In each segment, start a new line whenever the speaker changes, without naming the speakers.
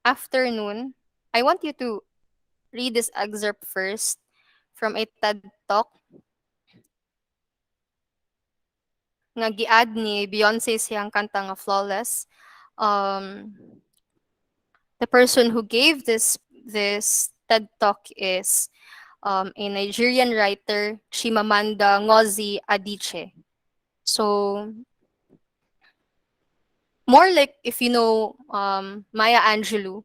afternoon, I want you to read this excerpt first from a TED Talk nga giad ni Beyonce siyang kanta nga Flawless. Um, the person who gave this TED Talk is a Nigerian writer, Chimamanda Ngozi Adichie. So more like if you know Maya Angelou.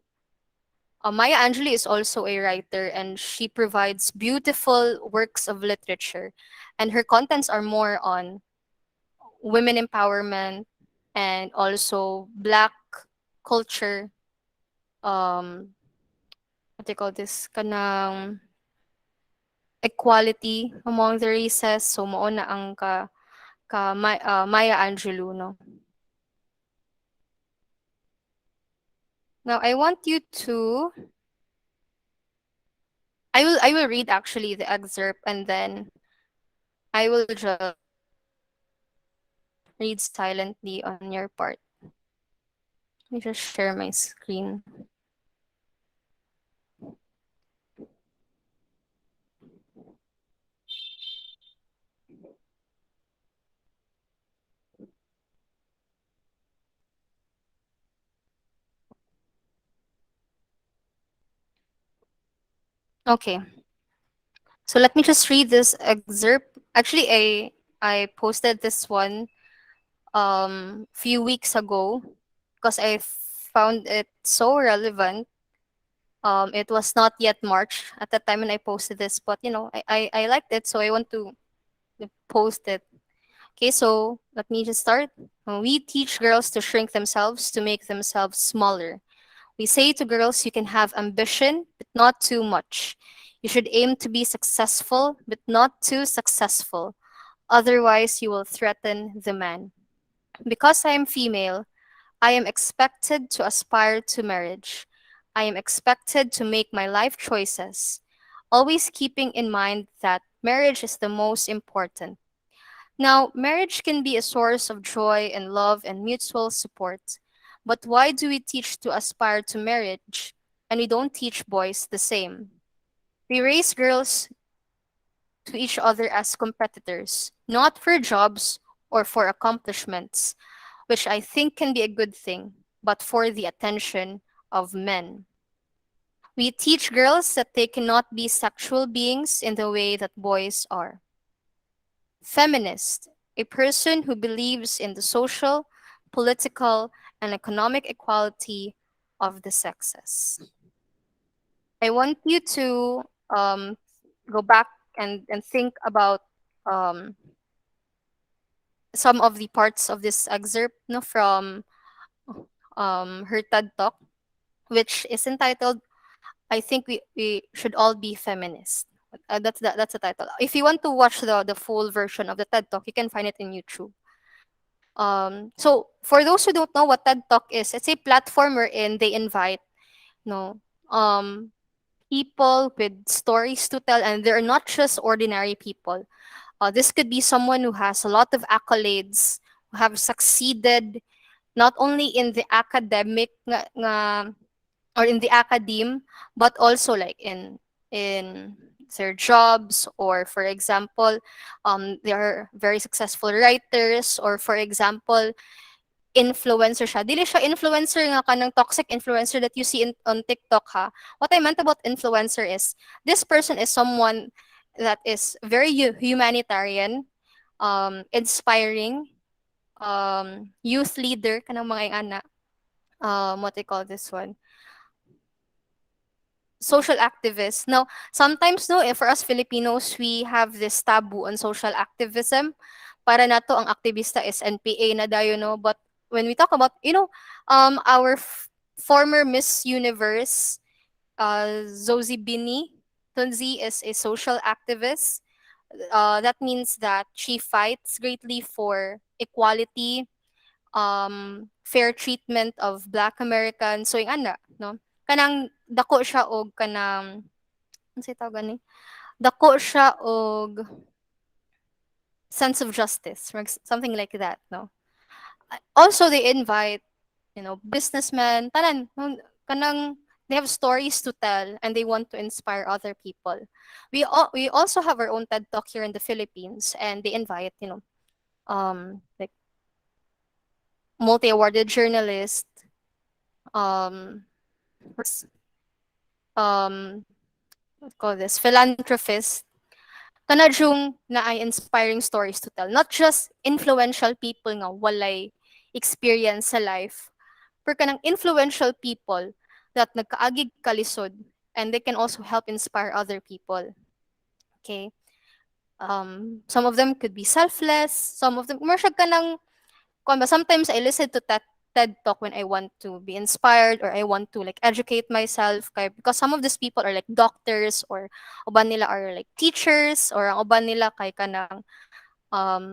Maya Angelou is also a writer and she provides beautiful works of literature. And her contents are more on women empowerment and also black culture. What do you call this? Kanang equality among the races. So mao na ang Maya Angelou, no? Now I want you to I will read actually the excerpt and then I will just read silently on your part. Let me just share my screen. Okay. So let me just read this excerpt. Actually, I posted this one few weeks ago because I found it so relevant. It was not yet March at the time when I posted this, but I liked it, so I want to post it. Okay, so let me just start. We teach girls to shrink themselves to make themselves smaller. We say to girls, you can have ambition, but not too much. You should aim to be successful, but not too successful. Otherwise, you will threaten the man. Because I am female, I am expected to aspire to marriage. I am expected to make my life choices, always keeping in mind that marriage is the most important. Now, marriage can be a source of joy and love and mutual support. But why do we teach to aspire to marriage and we don't teach boys the same? We raise girls to each other as competitors, not for jobs or for accomplishments, which I think can be a good thing, but for the attention of men. We teach girls that they cannot be sexual beings in the way that boys are. Feminist, a person who believes in the social, political, and economic equality of the sexes. I want you to go back and think about um, some of the parts of this excerpt, no, from her TED Talk, which is entitled "I think we should all be feminist." That's the title. If you want to watch the full version of the TED Talk, you can find it in YouTube. So for those who don't know what TED Talk is, it's a platform wherein they invite no um people with stories to tell, and they're not just ordinary people. This could be someone who has a lot of accolades, who have succeeded not only in the academic or in the academe, but also like in their jobs, or for example, they are very successful writers, or for example, influencer siya. Dili siya influencer nga kanang toxic influencer that you see on TikTok ha. What I meant about influencer is this person is someone that is very humanitarian, inspiring, youth leader kanang mga ana. What they call this one? Social activists. Now, sometimes no, for us Filipinos, we have this taboo on social activism. Para nato ang aktivista is NPA na dayo, no. But when we talk about, our former Miss Universe, Zoe Bini Tunzi is a social activist. That means that she fights greatly for equality, fair treatment of Black Americans. So yung ana, no? Kanang dako siya og kanang ano say tawag ni? Dako siya og sense of justice, something like that, no? Also they invite, businessmen, tanan, no? kanang they have stories to tell and they want to inspire other people. We also have our own TED Talk here in the Philippines, and they invite, like multi-awarded journalist, um what call this, philanthropist, kanadjung na ay inspiring stories to tell. Not just influential people nga walay experience sa life, pero kanang influential people that nagkaagig kalisod and they can also help inspire other people. Okay? Some of them could be selfless, some of them, commercial ka ng, kung ba, sometimes I listen to TED Talk when I want to be inspired or I want to like educate myself kay, because some of these people are like doctors or uban nila are like teachers or ang uban nila kay kanang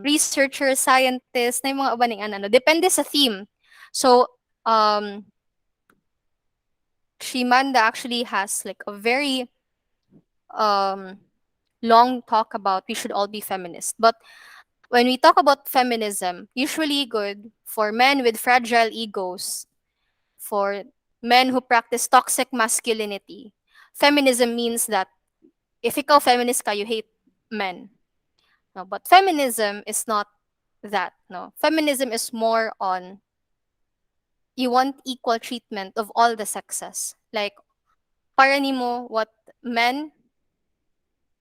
researchers, scientists, na yung mga uban ning ano, depende sa theme. So, um, Shimanda actually has like a very um, long talk about we should all be feminist. But when we talk about feminism, usually good for men with fragile egos, for men who practice toxic masculinity. Feminism means that if ikaw feminist ka, you hate men. No, but feminism is not that. No, feminism is more on you want equal treatment of all the sexes. Like para nimo what men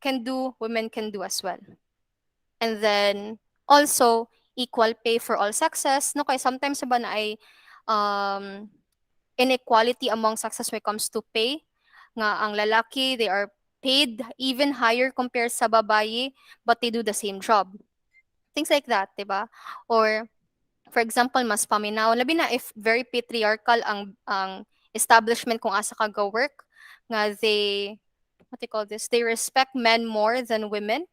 can do, women can do as well. And then also equal pay for all sexes. No, kay sometimes ba na ay um, inequality among sexes when it comes to pay. Nga ang lalaki, they are paid even higher compared sa babae, but they do the same job. Things like that, di ba? Or for example, mas paminaw, labi na if very patriarchal ang establishment kung asa ka go work, nga they, what do you call this, they respect men more than women,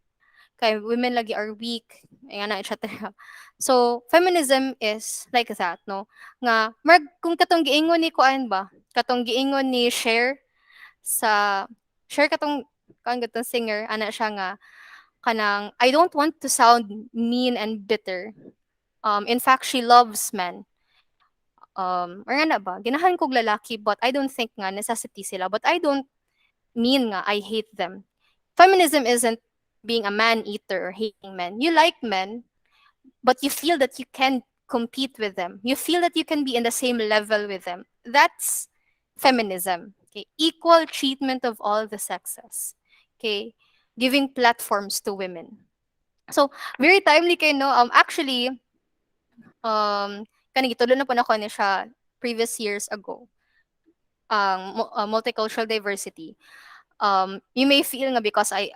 kay women lagi are weak, ayan na, etc. So, feminism is like that, no? Nga, kung katong giingon ni Kuan ba? Katong giingon ni sa, Cher katong, kan gatong singer, ana siya nga, kanang, I don't want to sound mean and bitter. In fact, she loves men. Or nga na ba, ginahan kog lalaki, but I don't think nga necessity sila, but I don't mean nga I hate them. Feminism isn't being a man eater or hating men. You like men, but you feel that you can compete with them. You feel that you can be in the same level with them. That's feminism. Okay, equal treatment of all the sexes. Okay, giving platforms to women. So very timely kay no. Actually, kanang gitulo na po na ko ni siya previous years ago. Multicultural diversity. You may feel nga because I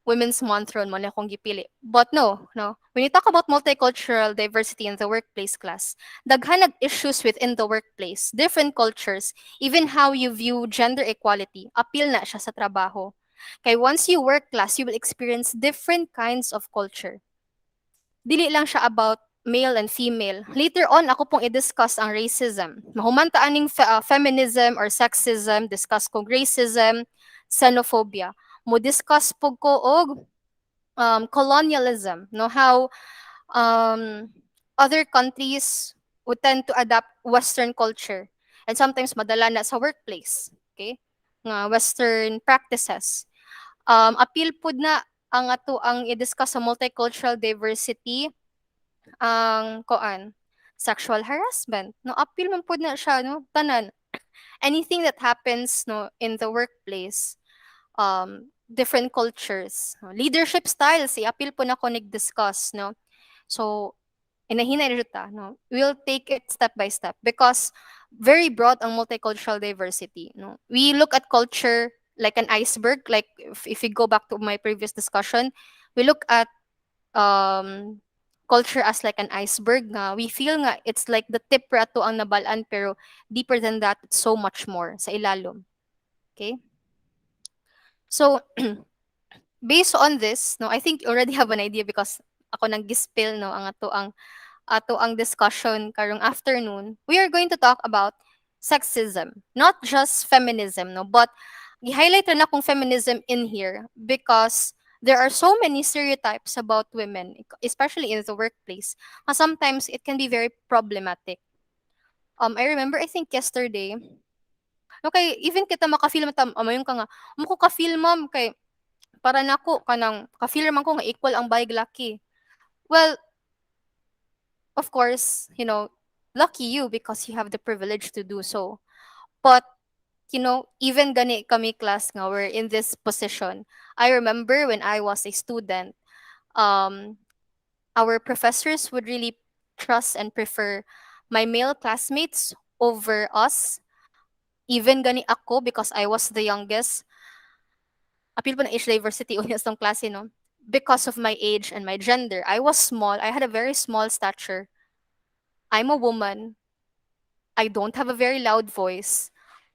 Women's Month ron mo na akong gipili. But no, no. When you talk about multicultural diversity in the workplace class, daghan nag issues within the workplace, different cultures, even how you view gender equality, appeal na siya sa trabaho. Kay once you work class, you will experience different kinds of culture. Dili lang siya about male and female. Later on, ako pong i-discuss ang racism. Mahumanta aning feminism or sexism, discuss kong racism, xenophobia. Mo discuss po ko og colonialism, no, how other countries would tend to adapt Western culture and sometimes madala na sa workplace, okay, nga Western practices. Appeal pud na ang ato ang i-discuss sa multicultural diversity ang koan sexual harassment, no, appeal man pud na siya, no, tanan anything that happens, no, in the workplace, different cultures, no? Leadership styles, i-appeal po na ko nag-discuss, no? So, inahinay na ta, no? We'll take it step by step because very broad ang multicultural diversity, no? We look at culture like an iceberg, like if we go back to my previous discussion, we look at culture as like an iceberg nga. We feel nga it's like the tip ra to ang nabalaan pero deeper than that, it's so much more sa ilalom. Okay? So, based on this, no, I think you already have an idea because ako nang gispill, no, ang ato ang discussion karong afternoon. We are going to talk about sexism, not just feminism, no, but i-highlight na akong feminism in here because there are so many stereotypes about women, especially in the workplace. Sometimes it can be very problematic. I remember, I think yesterday, Okay, even kita maka-feel man amayon ka nga, "Amo ko ka-feel ma'am kay para nako kanang ka-feel man ko nga equal ang bayig laki." Well, of course, lucky you because you have the privilege to do so. But, even gani kami class nga, we're in this position. I remember when I was a student, um, our professors would really trust and prefer my male classmates over us. Even gani ako, because I was the youngest, appeal po ng age diversity unyas tong klase, no? Because of my age and my gender. I was small. I had a very small stature. I'm a woman. I don't have a very loud voice.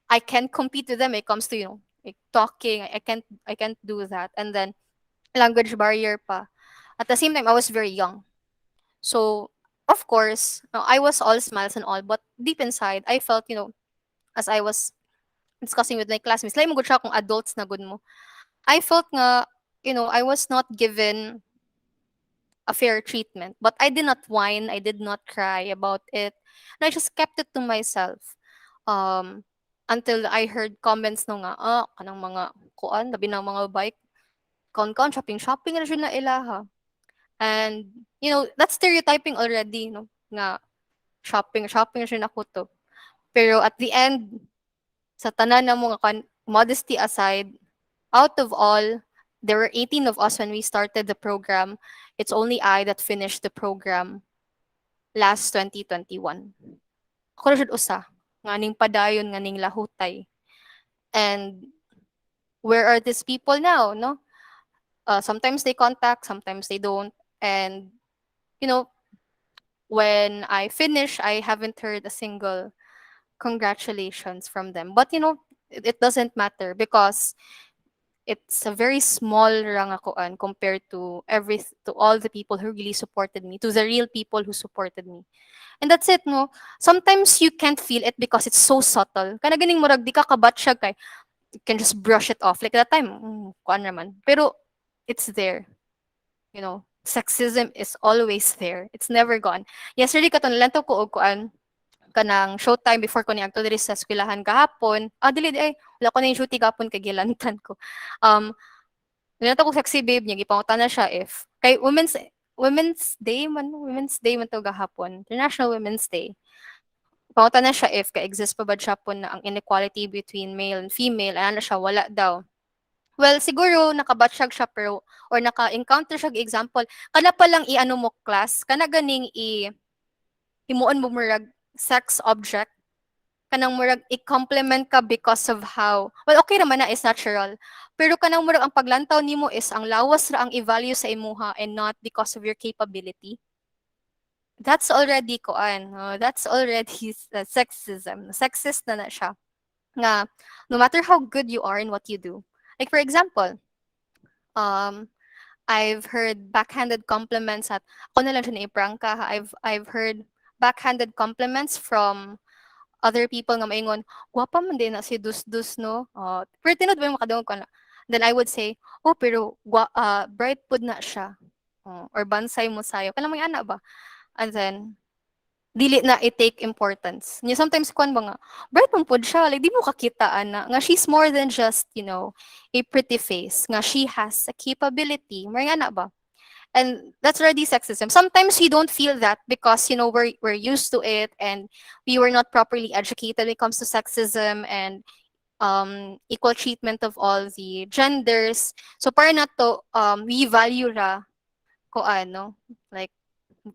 I can't compete with them when it comes to, like talking. I can't do that. And then language barrier pa. At the same time, I was very young. So, of course, no, I was all smiles and all, but deep inside, I felt, as I was discussing with my classmates, like mo gud siya kung adults na gud mo. I felt nga, I was not given a fair treatment. But I did not whine, I did not cry about it. And I just kept it to myself. Um, until I heard comments no nga, kanang mga kuan, labi ng mga bike, kaon-kaon, shopping-shopping na siya na ilaha. And, that's stereotyping already, no? Nga, shopping na siya na kutob. Pero at the end, sa tanan na mga modesty aside, out of all, there were 18 of us when we started the program. It's only I that finished the program last 2021. Ako na siya usa, nga ning padayon, nga ning lahutay. And where are these people now, no? Sometimes they contact, sometimes they don't. And, you know, when I finish, I haven't heard a single congratulations from them. But, it doesn't matter because it's a very small rangakuan compared to all the people who really supported me, to the real people who supported me. And that's it, no? Sometimes you can't feel it because it's so subtle. Kana ganing murag di ka kabatsyag kay you can just brush it off. Like that time, kuan naman. Pero it's there. Sexism is always there. It's never gone. Yesterday katon lang to ko og kuan kanang showtime before ko ni agto diri sa eskwelahan kahapon. Dili di ay wala ko na yung shooting kahapon kay gilantan ko. Um Nilato ko sexy babe niya gipangutan na siya if kay Women's Day man to gahapon. International Women's Day. Pangutan na siya if ka-exist pa ba siya po na ang inequality between male and female. Ano na siya, wala daw. Well, siguro nakabatsyag siya pero or naka-encounter siya example. Kana pa lang i-ano mo class, kana ganing himuon mo murag sex object, kanang murag i-compliment ka because of how, well, okay naman na is natural. Pero kanang murag ang paglantaw nimo is ang lawas ra ang i-value sa imuha and not because of your capability. That's already that's already sexism. Sexist na siya. Nga, no matter how good you are in what you do. Like for example, um, I've heard backhanded compliments at ako na lang siya na-prank ha. I've heard backhanded compliments from other people nga maingon, gwapa man din na si Dus no. Pero tinod ba yung makadungog ko na. Then I would say, pero bright pud na siya. Or bansay mo sayo. Kailan may ana ba? And then dili na i-take importance. Nya sometimes kwan ba nga, bright man pud siya, like di mo kakitaan na nga she's more than just, a pretty face. Nga she has a capability. May nga na ba? And that's already sexism. Sometimes we don't feel that because, we're used to it and we were not properly educated when it comes to sexism and equal treatment of all the genders. So para na to, we value ra ko like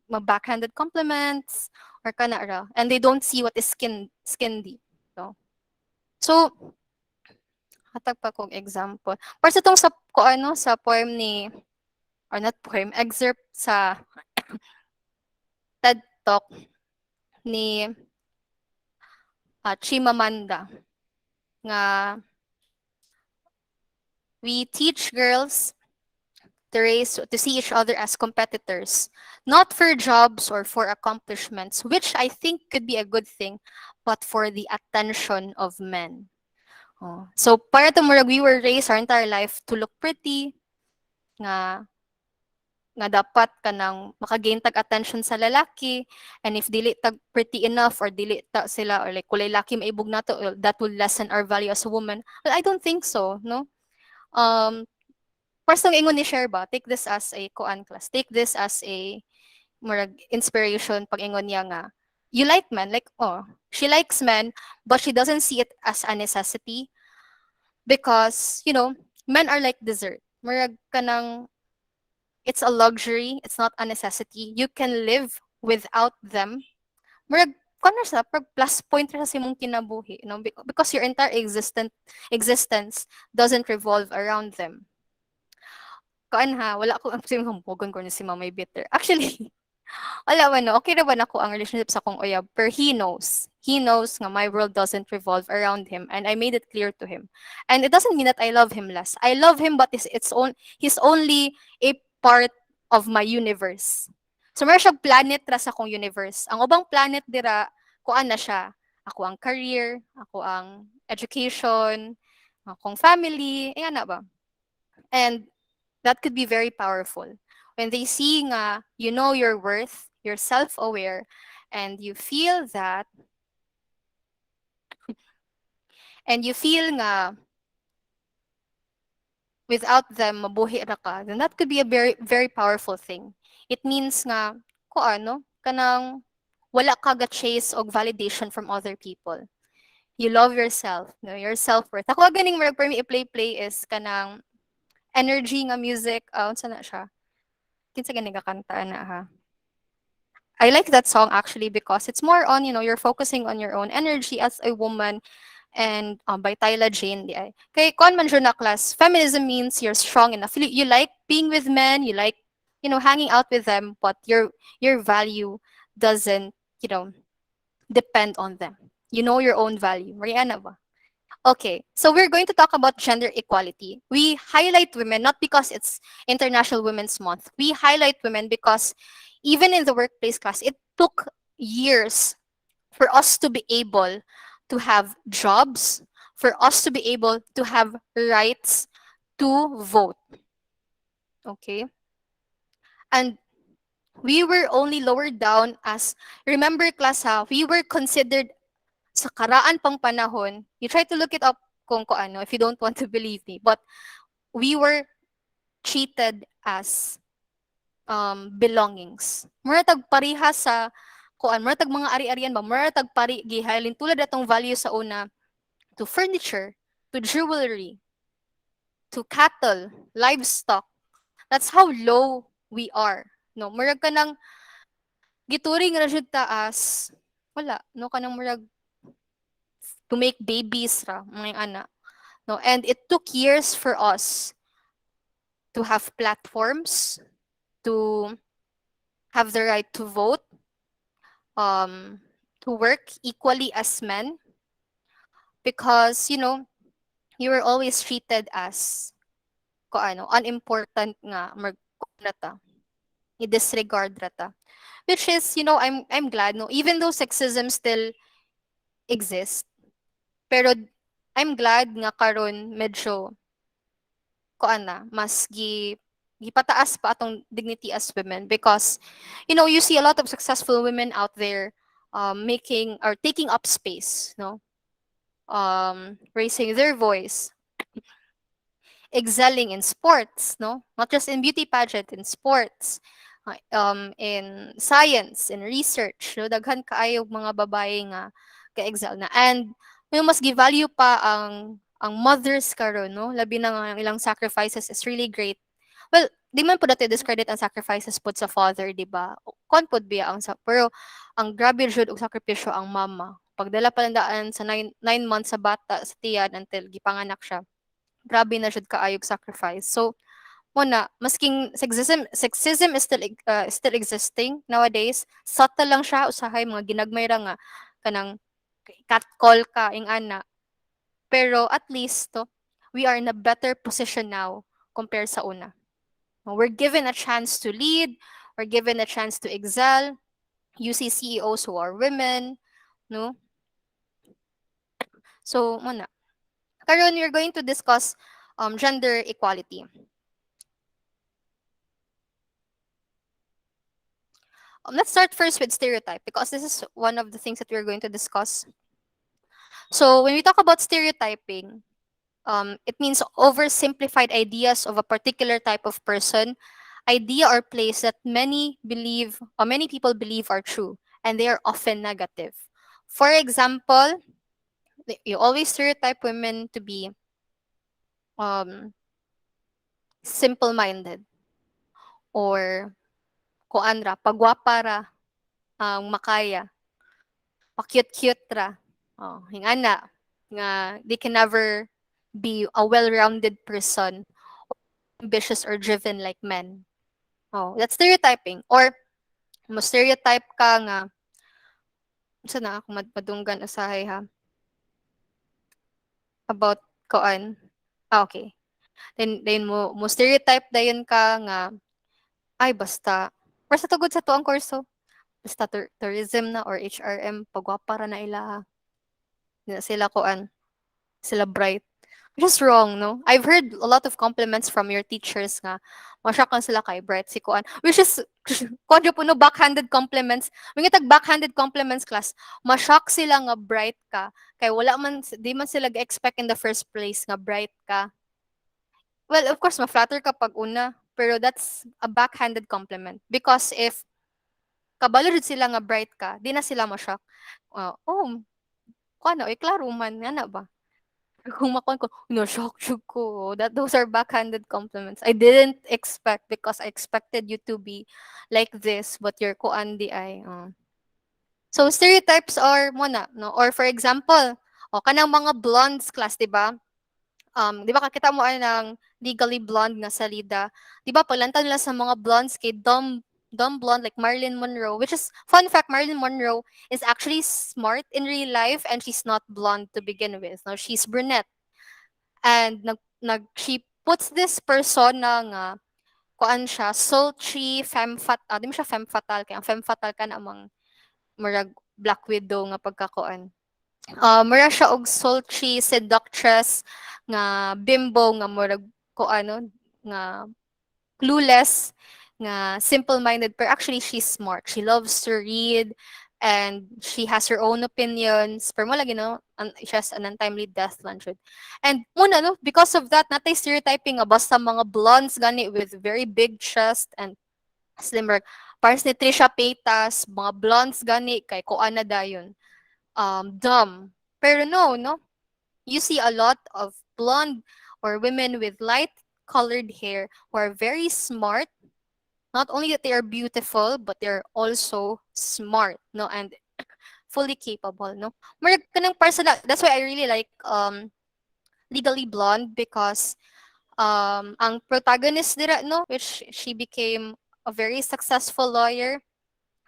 backhanded compliments or kana ra, and they don't see what is skin deep, no? So hatag pa kong example para sa tong sa poem ni, or not poem, excerpt sa TED Talk ni Chimamanda nga we teach girls to see each other as competitors, not for jobs or for accomplishments, which I think could be a good thing, but for the attention of men. So para to murag we were raised our entire life to look pretty, nga nga dapat kanang makagain tag attention sa lalaki, and if dili tag pretty enough or dili ta sila or like kulay laki maibog nato, that will lessen our value as a woman. Well, I don't think so, no. First ang ingon ni share ba, take this as a koan class, take this as a murag inspiration pag ingon niya nga you like men, like, oh, she likes men but she doesn't see it as a necessity because men are like dessert, murag kanang it's a luxury, it's not a necessity, you can live without them. Murag kuno sa pag plus point ra sa imong kinabuhi, because your entire existence doesn't revolve around them. Kuan ha, wala ko ang simhampogon ko ni si Mamay Bitter. Actually, wala man no. Okay na ba ako ang relationship sa kong uyab? Pero he knows. He knows nga my world doesn't revolve around him and I made it clear to him. And it doesn't mean that I love him less. I love him but he's only a part of my universe. So meron siyang planet ra sa akong universe. Ang ubang planet dira, kuan na siya. Ako ang career, ako ang education, akong family, ayan na ba? And that could be very powerful. When they see nga, you know your worth, you're self-aware, and you feel that, and you feel nga, without them, mabuhi ra ka, then that could be a very, very powerful thing. It means nga, ko ano, kanang wala ka ga-chase og validation from other people. You love yourself, no, your self-worth. Ako ganing marag for me i-play is kanang energy nga music, unsa na siya? Kinsa gani ga kanta na ha? I like that song actually because it's more on, you're focusing on your own energy as a woman, and by Tyla Jane. Di ay. Kay kon man siya na class, feminism means you're strong enough. You like being with men, you like, hanging out with them, but your value doesn't, depend on them. You know your own value. Mariana ba? Okay, so we're going to talk about gender equality. We highlight women not because it's International Women's Month. We highlight women because even in the workplace class, it took years for us to be able to have jobs, for us to be able to have rights to vote. Okay? And we were only lowered down as, remember class ha, we were considered sa karaan pang panahon, you try to look it up kung ano, if you don't want to believe me, but we were treated as belongings. Mura tag pariha sa kuan, mura tag mga ari-arian ba, mura tag pari gihalin tulad atong value sa una to furniture, to jewelry, to cattle, livestock. That's how low we are. No, murag ka nang gituring ra jud ta as wala, no kanang murag to make babies ra mga ana. No, and it took years for us to have platforms, to have the right to vote, to work equally as men, because you were always treated as unimportant nga rata, i-disregard rata, which is I'm glad, no, even though sexism still exists, pero I'm glad nga karon medyo mas gipataas pa atong dignity as women, because you see a lot of successful women out there, making or taking up space, no, raising their voice, excelling in sports, no, not just in beauty pageant, in sports, in science, in research, no, daghan kaayo mga babae nga ka-excel na, and mas gi-value pa ang mothers karon, no, labi na nga ang ilang sacrifices is really great. Well, di man po dati discredit ang sacrifices pud sa father, di ba? Kon pud biya pero ang grabe jud og sakripisyo ang mama. Pagdala pa lang daan sa 9 months sa bata sa tiyan until gipanganak siya. Grabe na jud kaayog sacrifice. So, muna, masking sexism is still existing nowadays. Subtle lang siya, usahay mga ginagmay ra nga kanang catcall ka ing ana. Pero at least we are in a better position now compared sa una. We're given a chance to lead, we're given a chance to excel. You see CEOs who are women, no? So, muna. Karon, we're going to discuss gender equality. Let's start first with stereotype because this is one of the things that we're going to discuss. So when we talk about stereotyping, it means oversimplified ideas of a particular type of person, idea or place that many people believe are true, and they are often negative. For example, you always stereotype women to be um, simple-minded or kuan ra, pagwapa ra, ang makaya, pa-cute-cute ra. Oh, hingana nga they can never be a well-rounded person, ambitious or driven like men. Oh, that's stereotyping. Or mo stereotype ka nga unsa na ako madunggan usahay ha about koan. Ah, okay. Then mo stereotype dayon ka nga ay basta tugod sa tuang kurso. Basta tourism na or HRM pagwapa ra na ila. Di na sila koan, sila bright. Which is wrong, no? I've heard a lot of compliments from your teachers nga. Masyak lang sila kay bright si Kuan. Which is, konjo po no, backhanded compliments. May tag backhanded compliments class. Masyak sila nga bright ka. Kay wala man, di man sila expect in the first place nga bright ka. Well, of course, ma-flatter ka pag una. Pero that's a backhanded compliment. Because if kabalo jud sila nga bright ka, di na sila masyak. Oh, kuan na, klaro man, nga na ba? Kung makon ko, na-shock jud ko. That those are backhanded compliments. I didn't expect because I expected you to be like this, but you're kuan di ay. So stereotypes are mo na, no? Or for example, kanang mga blondes class, 'di ba? 'Di ba kakita mo ay ng legally blonde nga salida. 'Di ba paglantad nila sa mga blondes kay dumb blonde like Marilyn Monroe, which is fun fact, Marilyn Monroe is actually smart in real life and she's not blonde to begin with. No, she's brunette. And she puts this persona nga kuan siya sultry di mo siya femme fatale kaya ang femme fatale ka na amang murag Black Widow nga pagkakuan. Mura siya og sultry seductress nga bimbo nga murag kuano nga clueless, nga simple-minded, but actually she's smart. She loves to read and she has her own opinions. Pero mo lagi, no? She has an untimely death lang jud. And muna, no? Because of that, natay stereotyping nga basta mga blondes gani with very big chest and slimmer. Parang ni Trisha Paytas, mga blondes gani kay kuana dayon. Dumb. Pero no? You see a lot of blonde or women with light colored hair who are very smart. Not only that they are beautiful, but they're also smart, no, and fully capable, no. Murag kanang personal. That's why I really like Legally Blonde because ang protagonist dira, no, which she became a very successful lawyer.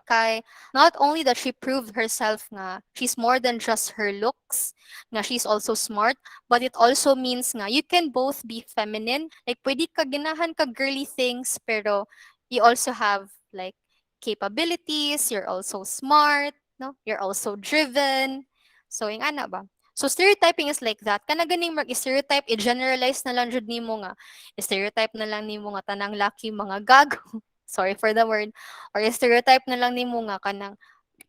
Kay not only that she proved herself nga she's more than just her looks, nga she's also smart, but it also means nga you can both be feminine. Like pwede ka ginahan ka girly things pero you also have like capabilities, you're also smart, no? You're also driven. So yung ana ba? So stereotyping is like that. Kana ganing mag-stereotype, i-generalize na lang jud nimo nga. I-stereotype na lang nimo nga tanang laki mga gago. Sorry for the word. Or stereotype na lang nimo nga kanang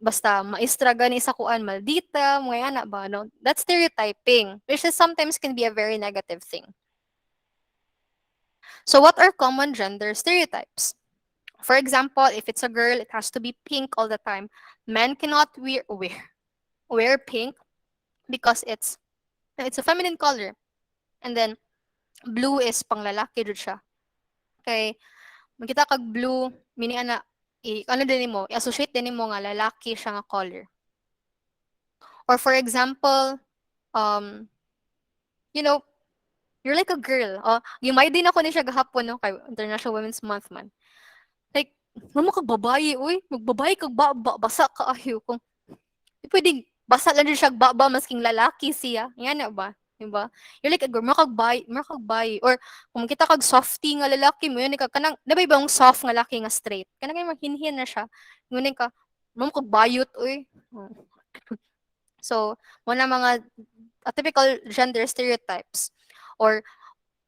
basta maestra gani sa kuan maldita mga ana ba no, that's stereotyping, which is sometimes can be a very negative thing. So what are common gender stereotypes? For example, if it's a girl, it has to be pink all the time. Men cannot wear pink because it's a feminine color. And then blue is panglalaki jud siya. Okay, makita kag blue, meaning ana ano din mo, i-associate din mo nga lalaki siya nga color. Or for example, um, you know, you're like a girl. Gimay din ako ni siya gahapon, no, kay International Women's Month man. Like, mo kag babae, uy, magbabae kag basa ka ayo kung pwede basa lang din siya baba masking lalaki siya. Yan na ba? Diba? You're like a girl, mo kag bayi. Or kung kita kag softy nga lalaki mo, yun ka kanang nabay ba yung soft nga lalaki nga straight. Kanang kay mahinhin na siya. Ngunit ka, mo kag bayot uy. So, mo na mga typical gender stereotypes. Or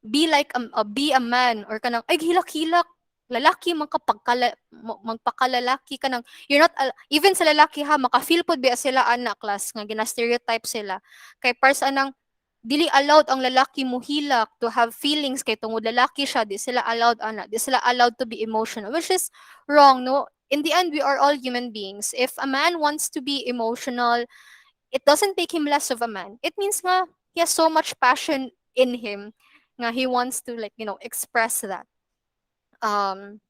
be like be a man or kanang ay hilak-hilak lalaki man ka magpakalalaki ka nang you're not even sa lalaki ha maka-feel pod biya sila ana class nga gina-stereotype sila kay para sa nang dili allowed ang lalaki mo hilak to have feelings kay tungod lalaki siya di sila allowed ana di sila allowed to be emotional which is wrong no in the end we are all human beings if a man wants to be emotional it doesn't make him less of a man it means nga he has so much passion in him nga he wants to like express that um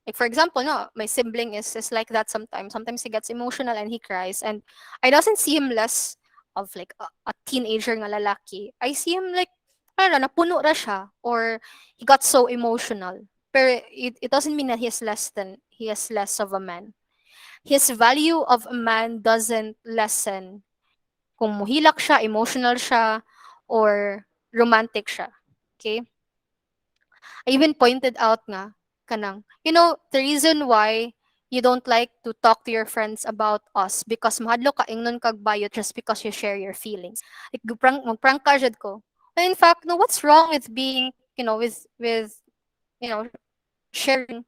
like for example no my sibling is like that sometimes he gets emotional and he cries and I doesn't see him less of like a teenager nga lalaki I see him like ano napuno ra siya or he got so emotional pero it doesn't mean that he is less of a man his value of a man doesn't lessen kung muhilak siya emotional siya or romantic siya okay I even pointed out nga kanang the reason why you don't like to talk to your friends about us because mahadlo ka ingnon kag bayot just because you share your feelings. Like magprank ka jud ko. And in fact, no, what's wrong with being, with sharing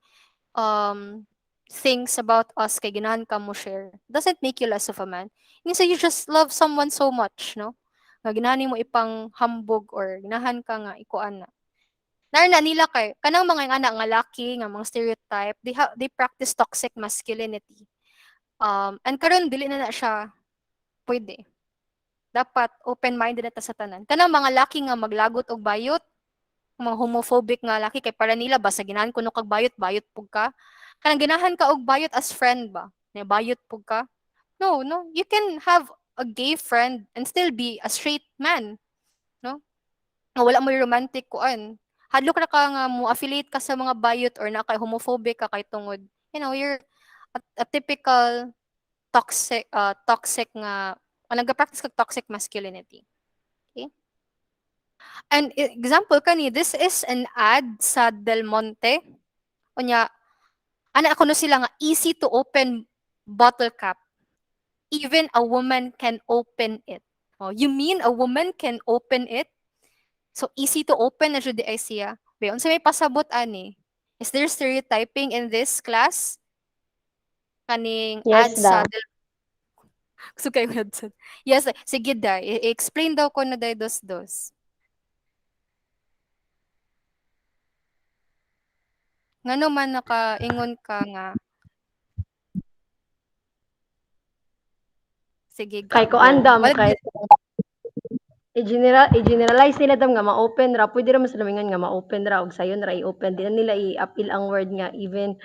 things about us kay ganahan ka mo share. Doesn't make you less of a man. Minsan you just love someone so much, no? Nga ganahan mo ipang hambog or ganahan ka nga ikuan na na nila kay kanang mga anak nga laki nga mga stereotype they practice toxic masculinity and karon dili na siya pwede dapat open minded na ta sa tanan kanang mga laki nga maglagot og bayot mga homophobic nga laki kay para nila basta ginahan kuno kag bayot bayot pug ka kanang ginahan ka og bayot as friend ba na bayot pug ka no you can have a gay friend and still be a straight man no nga wala mo romantic kuan hadlok ra ka nga mo affiliate ka sa mga bayot or na kay homophobic ka kay tungod you're a typical toxic nga nagpa-practice kag toxic masculinity okay and example kani this is an ad sa Del Monte unya ana ako no sila nga easy to open bottle cap even a woman can open it oh you mean a woman can open it. So easy to open na jud ay siya. Be unsa may pasabot ani? Is there stereotyping in this class? Kaning
Yes
ads sa
daw.
so kay website. Yes, sige day. I-explain daw ko na day dos. Ngano man nakaingon ka nga sige
Kay
go.
kuan dam
What
kay i-generalize nila dam nga ma-open ra pwede ra man sila mingon nga ma-open ra og sayon ra i-open di na nila i-appeal ang word nga even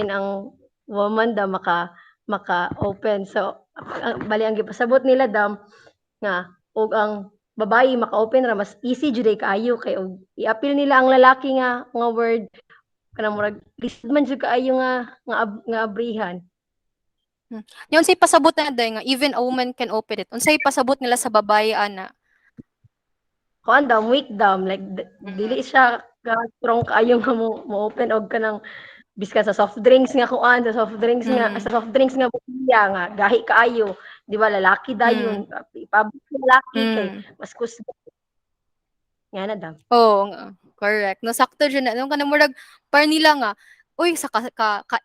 ang woman daw maka-open so bali ang gipasabot nila dam nga og ang babae maka-open ra mas easy jud ay kaayo kay og i-appeal nila ang lalaki nga word kanang murag lisod man jud kaayo nga abrihan.
Yung unsay pasabot na day nga even a woman can open it. Unsay pasabot nila sa babae ana?
Kuan daw weak daw like dili siya ka strong kaayo nga mo open og kanang biska sa soft drinks nga kuan
Mm.
sa soft drinks nga botelya nga gahi kaayo di ba lalaki dayon
Mm.
ipabot sa lalaki kay
Mm.
mas kusga nga na daw.
Oo nga, correct. No, sakto dyan na. Nung kanang murag, par nila nga, uy, sa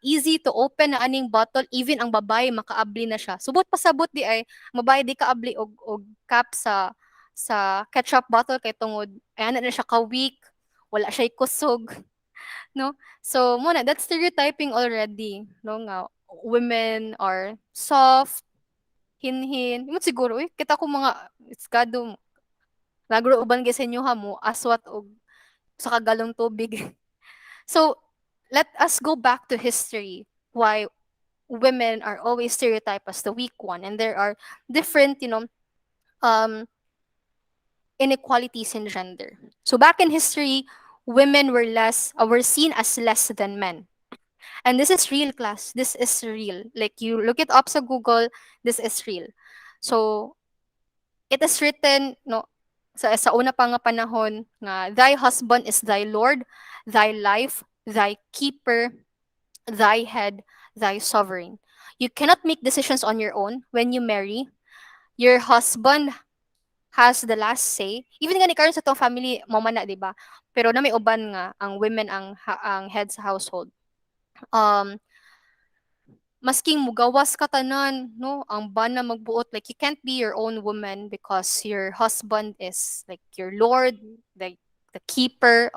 easy to open na aning bottle, even ang babae, makaabli na siya. Subot pasabot di ay, ang babae di kaabli og cap sa ketchup bottle kay tungod, ay ana na siya ka-weak, wala siya kusog, no? So, muna, that's stereotyping already, no nga, women are soft, hinhin. Yung siguro, kita ko mga, it's gado, nagro uban gyud sa inyo ha mo, aswat og sa kagalong tubig. So, let us go back to history. Why women are always stereotyped as the weak one, and there are different, um, inequalities in gender. So back in history, women were seen as less than men, and this is real, class. This is real. Like you look it up sa Google, this is real. So it is written no sa una pa nga panahon nga thy husband is thy lord, thy life, thy keeper, thy head, thy sovereign. You cannot make decisions on your own when you marry. Your husband has the last say. Even gani karon sa tong family mo man na, di ba? Pero na may uban nga ang women ang head sa household. Um Masking mugawas ka tanan, no, ang bana magbuot, like you can't be your own woman because your husband is like your lord, like the keeper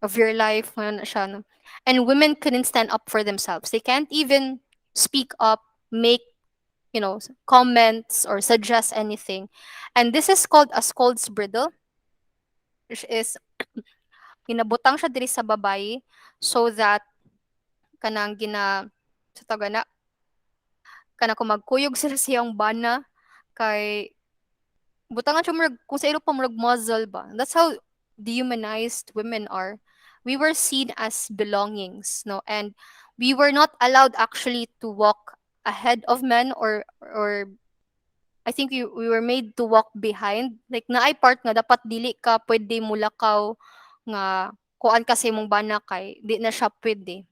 of your life, ano na siya, no? And women couldn't stand up for themselves. They can't even speak up, make, comments or suggest anything. And this is called a scold's bridle, which is ginabutang siya diri sa babae so that kanang sa taga na kana kung magkuyog sila siyang bana kay butangan siya murag kung sa ilo pa murag muzzle ba. That's how dehumanized women are. We were seen as belongings, no, and we were not allowed actually to walk ahead of men, or I think we were made to walk behind. Like naay part nga dapat dili ka pwede mulakaw nga kuan kasi mong bana kay di na siya pwede.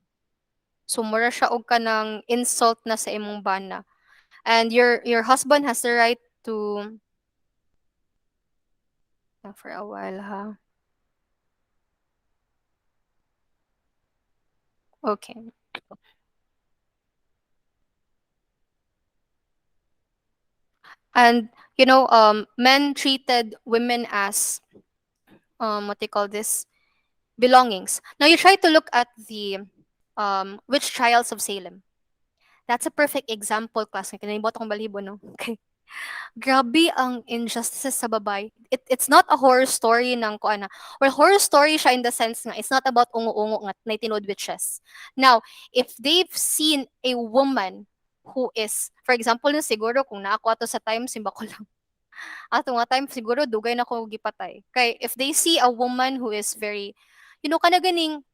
So mura siya og kanang insult na sa imong bana. And your husband has the right to for a while, ha. Okay. And men treated women as what they call this, belongings. Now you try to look at the witch trials of Salem. That's a perfect example, class. Kinalibot akong balibo, no? Okay. Grabe ang injustices sa babay. It's not a horror story ng kuana. Well, horror story siya in the sense nga it's not about ungo-ungo nga na tinuod witches. Now, if they've seen a woman who is, for example, no, siguro kung naako ato sa time, simba ko lang. Ato nga time, siguro dugay na ko gipatay. Kay if they see a woman who is very, kana ganing,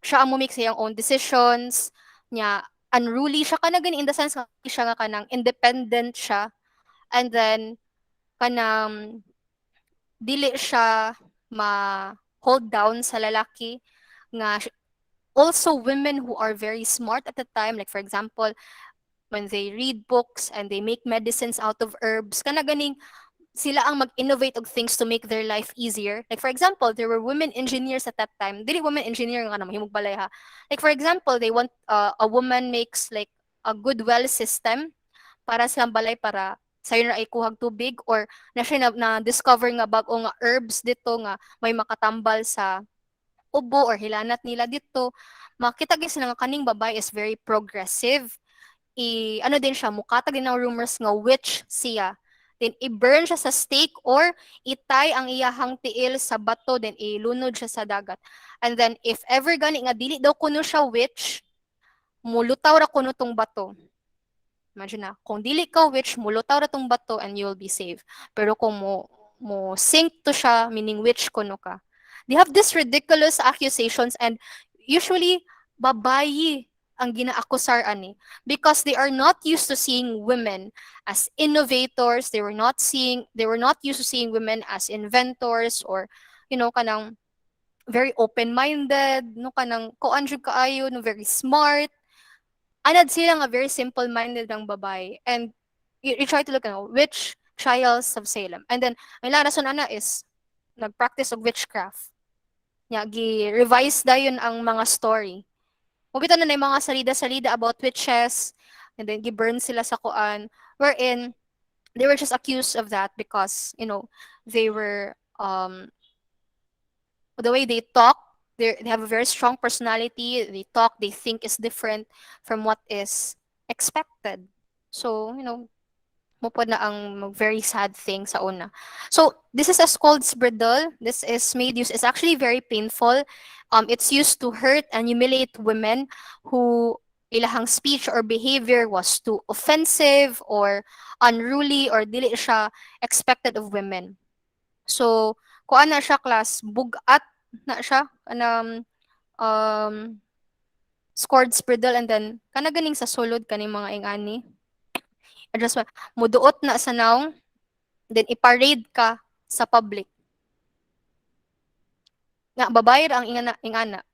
siya ang make sa iyang own decisions, niya, unruly siya, kana ganing in the sense nga siya nga kanang independent siya, and then kanang dili siya ma hold down sa lalaki nga also women who are very smart at the time, like for example when they read books and they make medicines out of herbs, kana ganing sila ang mag-innovate of things to make their life easier. Like for example, there were women engineers at that time. Dili women engineer nga na mahimog balay, ha. Like for example, they want a woman makes like a good well system para sa balay para sayo na ay kuhag tubig, or na siya na discover nga bag-o nga herbs dito nga may makatambal sa ubo or hilanat nila dito. Makita gyud sila nga kaning babae is very progressive. Ano din siya, mukatag din ng rumors nga witch siya. Then i-burn siya sa stake or itay ang iyahang tiil sa bato, then ilunod siya sa dagat. And then if ever gani nga dili daw kuno siya witch, mulutaw ra kuno tong bato. Imagine na, kung dili ka witch, mulutaw ra tong bato and you will be saved. Pero kung mo sink to siya, meaning witch kuno ka. They have these ridiculous accusations, and usually babayi ang ginaakusar ani because they are not used to seeing women as innovators. They were not used to seeing women as inventors, or kanang very open-minded, no, kanang kuan jud kaayo, no, very smart. Anad sila nga very simple-minded ang babae. And you try to look at which trials of Salem. And then, ang ilang rason ana is nag-practice of witchcraft. Gi-revise dayon ang mga story. Mubito na yung mga salida-salida about witches, and then gi-burn sila sa kuan, wherein they were just accused of that because, they were, the way they talk, they have a very strong personality. They talk, they think is different from what is expected. So, mupod na ang very sad thing sa una. So, this is a scold's bridle. This is made use. It's actually very painful. It's used to hurt and humiliate women who ilahang speech or behavior was too offensive or unruly or dili siya expected of women. So, kuan na siya, class, bugat na siya, um, scored bridle, and then kana ganing sa sulod kaning mga ingani. Adjust muduot na sa naong, then iparade ka sa public. Nga babae ra ang ingana.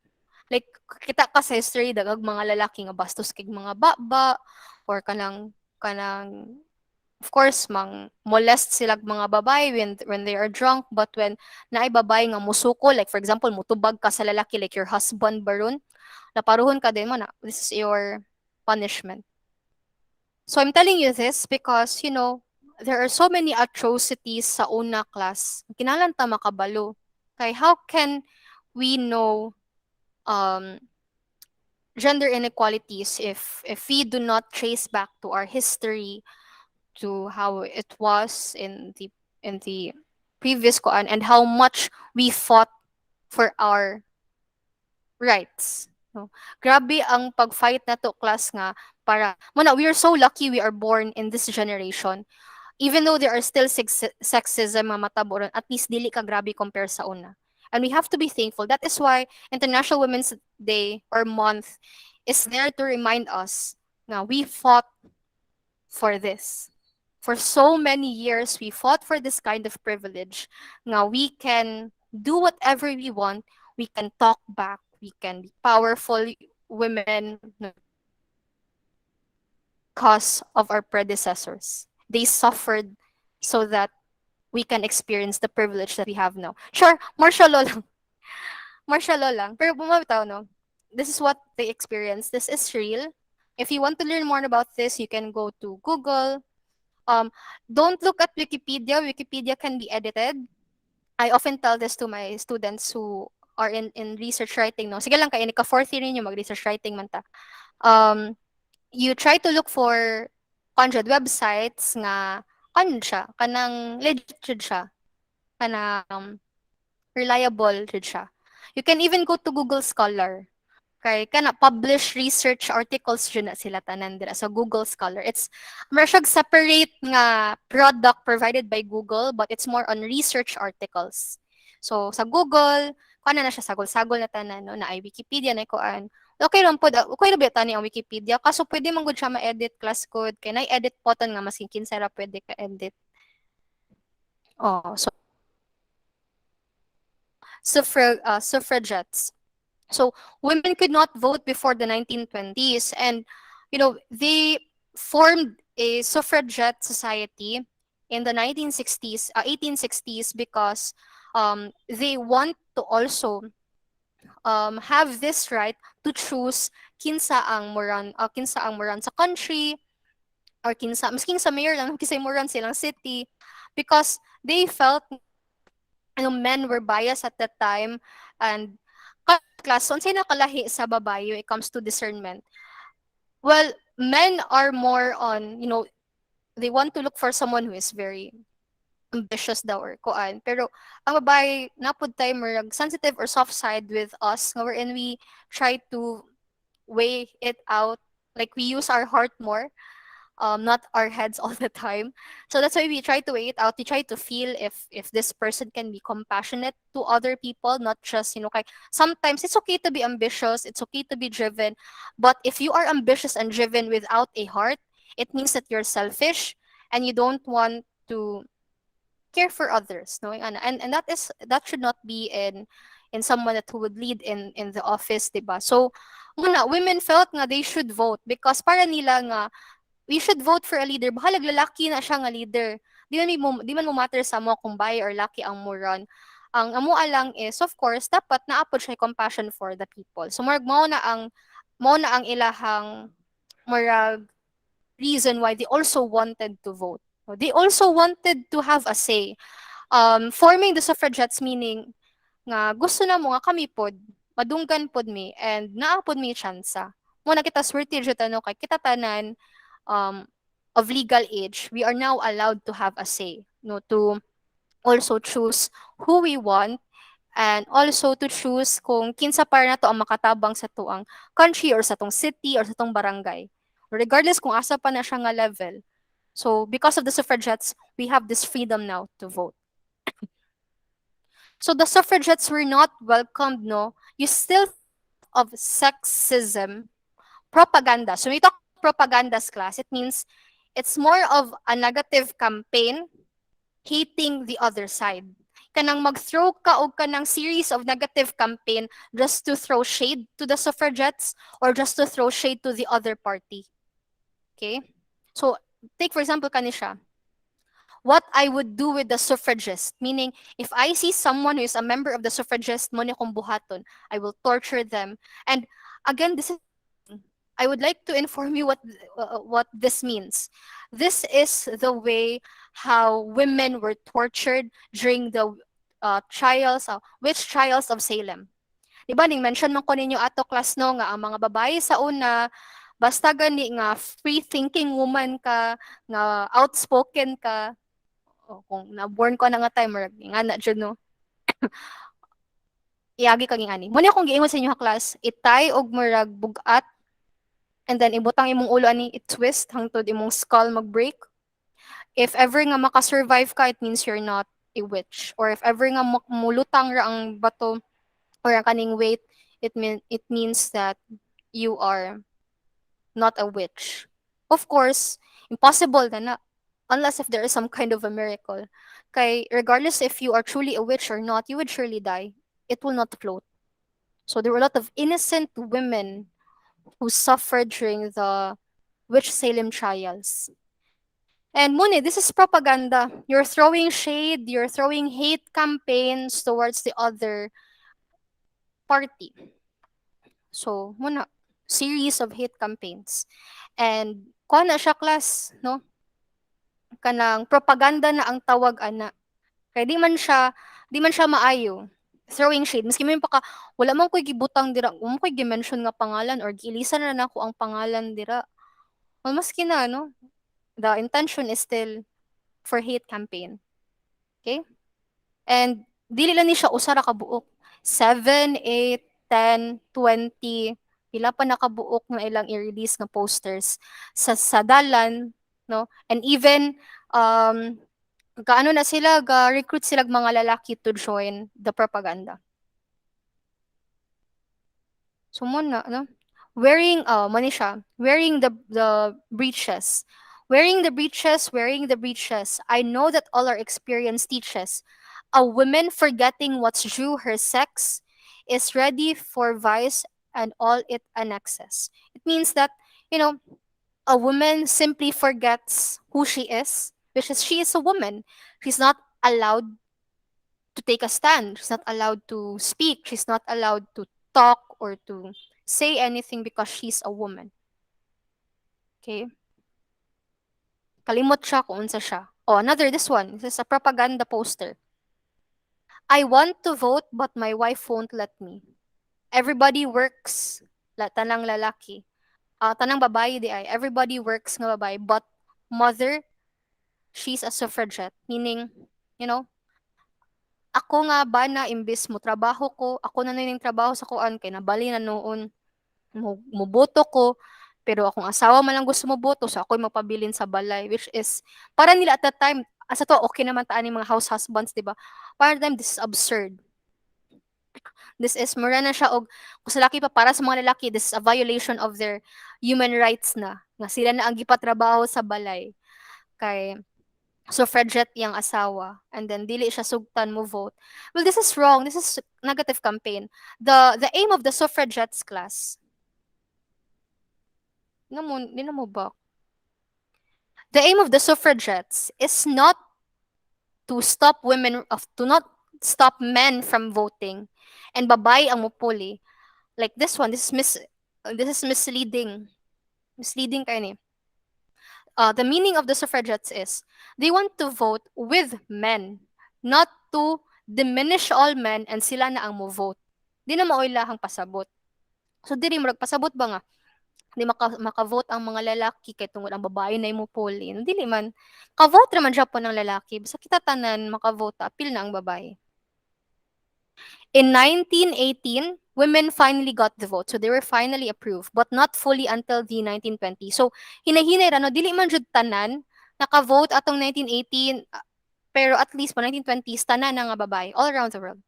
Like kita ka sa history dagag mga lalaki nga bastos kay mga baba or kanang of course mang molest sila mga babae when they are drunk, but when naay babae nga musuko, like for example mutubag ka sa lalaki like your husband baron, naparuhon ka din mo na this is your punishment. So I'm telling you this because, there are so many atrocities sa una class. Kinahanglan ta makabalo. Kay how can we know um, gender inequalities if we do not trace back to our history, to how it was in the previous koan, and how much we fought for our rights. No? Grabe ang pag-fight na to class nga para muna we are so lucky we are born in this generation. Even though there are still sexism mga mataboron, at least dili ka grabe compare sa una. And we have to be thankful. That is why International Women's Day or month is there to remind us na we fought for this. For so many years, we fought for this kind of privilege. Now we can do whatever we want. We can talk back. We can be powerful women because of our predecessors. They suffered so that we can experience the privilege that we have now. Sure, martial law lang. Martial law lang. Pero bumabitaw, no? This is what they experience. This is real. If you want to learn more about this, you can go to Google. Um, don't look at Wikipedia. Wikipedia can be edited. I often tell this to my students who are in research writing. No? Sige lang kayo, ka fourth year ninyo, mag-research writing man ta. You try to look for 100 websites nga siya, kanang legit jud siya, kanang reliable jud siya. You can even go to Google Scholar. Kay kana publish research articles jud na sila tanan dira sa Google Scholar. It's masyag separate nga product provided by Google, but it's more on research articles. So sa Google, kuan na siya sagol-sagol na tanan no, na ay Wikipedia na kuan. Okay lang po, okay ra ba tani ang Wikipedia? Kaso pwede man gud siya ma-edit class code, kay na-edit button nga maskin kinsa ra pwede ka edit. Oh, so suffragettes. So women could not vote before the 1920s, and they formed a suffragette society in the 1960s, 1860s, because they want to also have this right to choose kinsa ang moran sa country, or masking sa mayor lang kinsa moran silang city, because they felt men were biased at that time, and class unsay nakalahi sa babae when it comes to discernment. Well, men are more on, they want to look for someone who is very ambitious daw or kuan. Pero ang babae napud tayo murag sensitive or soft side with us, nga wherein we try to weigh it out, like we use our heart more, not our heads all the time. So that's why we try to weigh it out. We try to feel if this person can be compassionate to other people, not just, kay sometimes it's okay to be ambitious, it's okay to be driven, but if you are ambitious and driven without a heart, it means that you're selfish and you don't want to care for others, no? And that should not be in someone that who would lead in the office, diba? So muna women felt nga they should vote because para nila nga we should vote for a leader. Bahalag lalaki na siya nga leader. Di man mo matter sa mo kung bae or laki ang mo run. Ang amua lang is, of course, dapat naapod siya compassion for the people. So murag mao na ang ilahang murag reason why they also wanted to vote. They also wanted to have a say. Forming the suffragettes meaning nga gusto na mo nga kami pod madunggan pod mi and naapod mi tsansa. Mo na kita swerte jud ano kay kita tanan um, of legal age, we are now allowed to have a say, no, to also choose who we want, and also to choose kung kinsa para na to ang makatabang sa tuang country or sa tong city or sa tong barangay. Regardless kung asa pa na siya nga level. So because of the suffragettes, we have this freedom now to vote. So the suffragettes were not welcomed, no? You still of sexism propaganda. So when we talk propaganda's class, it means it's more of a negative campaign hating the other side. Kanang mag-throw ka og kanang series of negative campaign just to throw shade to the suffragettes or just to throw shade to the other party. Okay? So take for example kani siya. what I would do with the suffragist. Meaning, if I see someone who is a member of the suffragist, mo ni kong buhaton, I will torture them. And again, this is bullying. I would like to inform you what this means. This is the way how women were tortured during the witch trials of Salem. Di ba, ning mention man ko ninyo ato class no, nga ang mga babae sa una, basta gani nga free thinking woman ka, nga outspoken ka, o kung na-born ko na nga time, or nga na dyan no, iagi kaging ani. Muna akong giingon sa inyo ha class, itay og murag bugat, and then ibutang imong ulo ani, it-twist hangtod imong skull mag-break. If ever nga makasurvive ka, it means you're not a witch. Or if ever nga mulutang ra ang bato or ang kaning weight, it means that you are not a witch. Of course, impossible na unless if there is some kind of a miracle. Kay regardless if you are truly a witch or not, you would surely die. It will not float. So there were a lot of innocent women who suffered during the witch Salem trials. And Muni, this is propaganda. You're throwing shade, you're throwing hate campaigns towards the other party. So, muna, series of hate campaigns. And kuha na siya class, no? Kanang propaganda na ang tawag ana. Kaya di man siya maayo. Throwing shade. Miski may paka, wala man ko'y gibutang dira, wala man ko'y gimension nga pangalan or giilisan na nako ang pangalan dira. Well, maski na, no? The intention is still for hate campaign. Okay? And dili lang ni siya usara ka buok. 7, 8, 10, 20, pila pa nakabuok na ilang i-release nga posters sa dalan, no? And even gaano na sila ga recruit sila mga lalaki to join the propaganda. So muna, no? Mani siya, wearing the breeches. Wearing the breeches. I know that all our experience teaches. A woman forgetting what's due her sex is ready for vice and all it annexes. It means that, you know, a woman simply forgets who she is, which is she is a woman. She's not allowed to take a stand. She's not allowed to speak. She's not allowed to talk or to say anything because she's a woman. Okay? Kalimot siya kung unsa siya. Oh, this one. This is a propaganda poster. I want to vote but my wife won't let me. Everybody works, tanang lalaki. Tanang babae di ay. Everybody works nga babae, but mother, she's a suffragette. Meaning, you know, ako nga ba na imbis mo trabaho ko, ako na ning trabaho sa kuan kay nabali na noon muboto ko, pero akong asawa man lang gusto mo boto, so ako'y magpabilin sa balay, which is para nila at that time asa to okay naman taan yung mga house husbands, di ba? Para them this is absurd. This is mura na siya og kung sa laki pa para sa mga lalaki, this is a violation of their human rights na nga sila na ang gipatrabaho sa balay kay suffragette yang asawa and then dili siya sugtan mo vote. Well, this is wrong. This is negative campaign. The aim of the suffragettes class. Di na mo ba? The aim of the suffragettes is not to stop to not stop men from voting and babae ang mupuli. Like this one, this is misleading. Misleading kayo ni. The meaning of the suffragettes is they want to vote with men, not to diminish all men and sila na ang mo vote. Di na maoy lahang pasabot. So diri mo pasabot ba nga di maka-vote ang mga lalaki kay tungod ang babae na imo puli. Dili man ka-vote ra man siya po ng lalaki. Basta kita tanan maka-vote apil na ang babae. In 1918, women finally got the vote. So they were finally approved, but not fully until the 1920s. So hinahinay ra no dili man jud tanan naka-vote atong 1918 pero at least pa 1920s tanan na nga babae all around the world.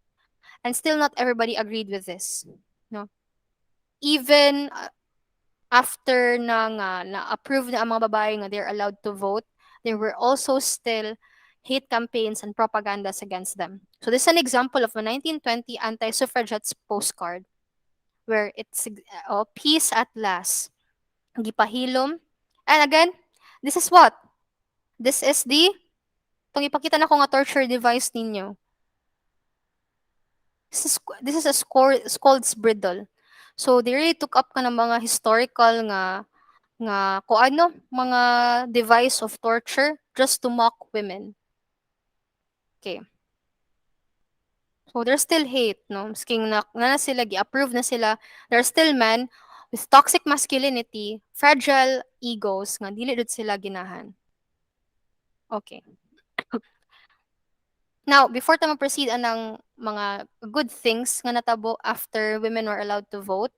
And still not everybody agreed with this. No. Even after na-approve na ang mga babae nga they're allowed to vote, there were also still hate campaigns and propagandas against them. So this is an example of a 1920 anti-suffragettes postcard where it's peace at last. Gipahilom. And again, this is what? This is the Itong ipakita na ko nga torture device ninyo. This is a Scold's bridle. So they really took up ka ng mga historical nga kung ano mga device of torture just to mock women. Okay. So there's still hate, no? Masking na sila, gi-approve na sila, there's still men with toxic masculinity, fragile egos, nga dili jud sila ginahan. Okay. Now, before ta proceed anang mga good things nga natabo after women were allowed to vote,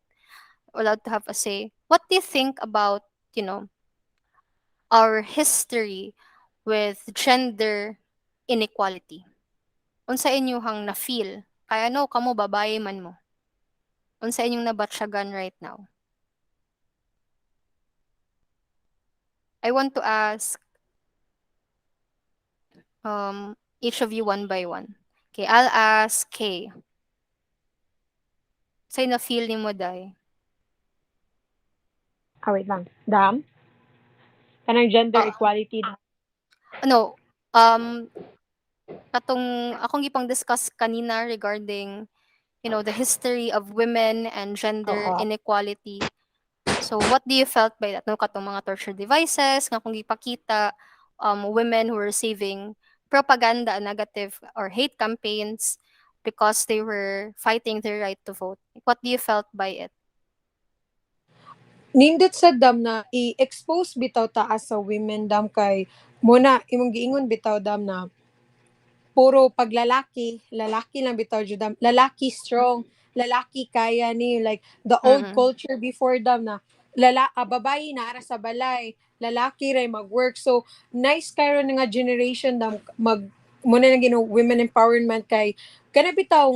allowed to have a say, what do you think about, you know, our history with gender inequality? Unsa inyuhang na-feel? Kaya no, kamo babae man mo. Unsa inyong nabatsyagan right now? I want to ask each of you one by one. Okay, I'll ask Kay. Sa'yo na-feel ni mo, day?
Wait lang. Dam? Kanang gender
Ah,
equality.
ano, katong akong gipang discuss kanina regarding, you know, the history of women and gender
Oo.
inequality. So what do you felt by that? No, katong mga torture devices nga kung gipakita women who were receiving propaganda, negative or hate campaigns because they were fighting their right to vote. What do you felt by it?
Nindot sa dam na i-expose bitaw taas sa women dam kay muna imong giingon bitaw dam na puro paglalaki, lalaki lang bitaw jud dam. Lalaki strong, lalaki kaya ni like the old
Mm-mm.
culture before dam na babae na ara sa balay, lalaki ray mag-work. So nice karon nga generation dam muna lang women empowerment kay kana bitaw